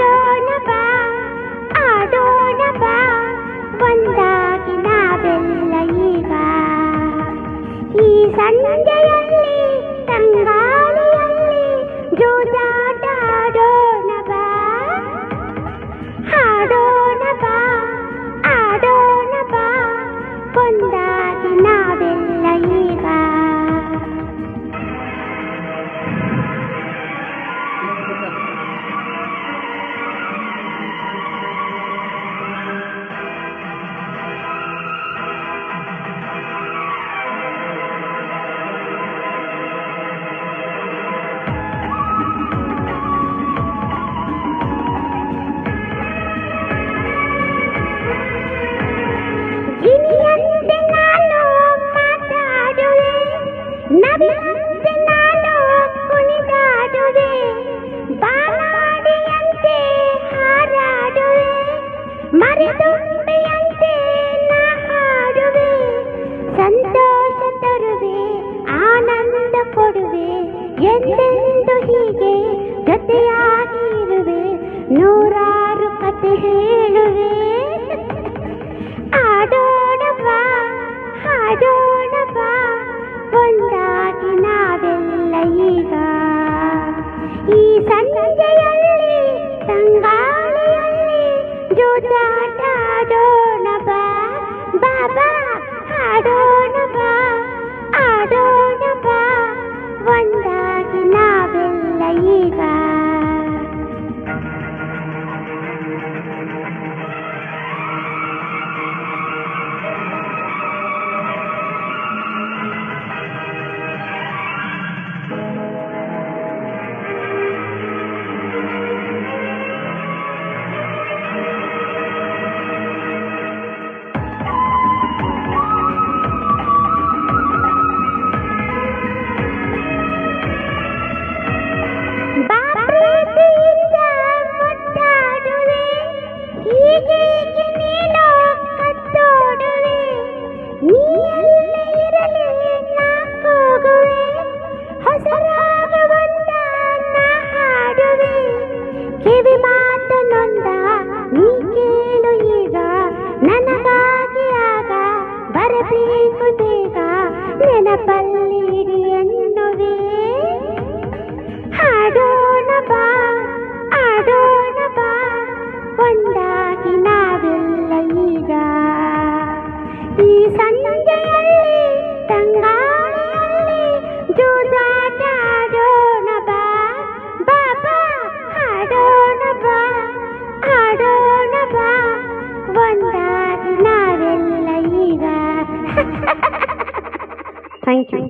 ಆಡೋಣ ಬಾ ಆಡೋಣ ಬಾ ಒಂದಾಗಿ ನಾವೆಲ್ಲ ಈಗ ಈ ಸಂಜೆಯಲ್ಲಿ ತಂಗಾಳಿಯಲ್ಲಿ ಜೂಜಾಟ ಆಡೋಣ ಬಾ ಆಡೋಣ ಬಾ ಆಡೋಣ ಬಾ ಒಂದಾಗಿ ನಾವೆಲ್ಲ ಈಗ ಗಿಣಿಯಂತೆ ನಾನು ಮಾತಾಡುವೆ ನವಿಲಂತೆ ನಾನು ಕುಣಿದಾಡುವೆ ಬಾಲಾಡಿಯಂತೆ ಹಾರಾಡುವೆ ಮರಿದುಂಬಿಯಂತೆ ನಾ ಹಾಡುವೆ ಸಂತೋಷ ತರುವೆ ಆನಂದ ಕೊಡುವೆ ಎಂದೆಂದು ಹೀಗೆ ಜೊತೆಯಾಗಿ ಇರುವೆ ನೂರಾರು ಕತೆ ಹೇಳುವೆ ಆಡೋಣ ಬಾ ಹಾಡೋಣ ಬಾ ಒಂದಾಗಿ ನಾವೆಲ್ಲ ಈಗ ಈ ಸಂಜೆಯಲ್ಲಿ ತಂಗಾಳಿಯಲ್ಲಿ ಜೂಜಾಟ ಆಡೋಣ ಬಾ ಬಾಬಾ ಆಡೋಣ ಬಾ ಆಡೋಣ ಬಾ ಒಂದಾಗಿ ನಾವೆಲ್ಲ ಈಗ ಹೀಗೇಕೆ ನೀನು ಕತ್ತೋಡುವೆ ನೀಯಲ್ಲೇ ಇರಲಿ ನಾ ಕೂಗುವೆ ಹೊಸ ರಾಗವೊಂದ ನಾ ಹಾಡುವೆ ಕಿವಿ ಮಾತು ನೊಂದ ನೀ ಕೇಳು ಈಗ ನನಗಾಗಿ ಆಗ ಬರಬೇಕು ಬೇಗ ನೆನಪಲ್ಲಿಡಿ ಎನ್ನುವೆ ಹಾಡೋಣ ಬಾ ಆಡೋಣ ಬಾ ಒಂದಾಗಿ ನಾವೆಲ್ಲ ಈಗ ಈ ಸಂಜೆಯಲ್ಲಿ ತಂಗಾಳಿಯಲ್ಲಿ ಜೂಜಾಟ ಆಡೋಣ ಬಾ ಬಾಬಾ ಆಡೋಣ ಬಾ ಆಡೋಣ ಬಾ ಒಂದಾಗಿ ನಾವೆಲ್ಲ ಈಗ ಥ್ಯಾಂಕ್ ಯು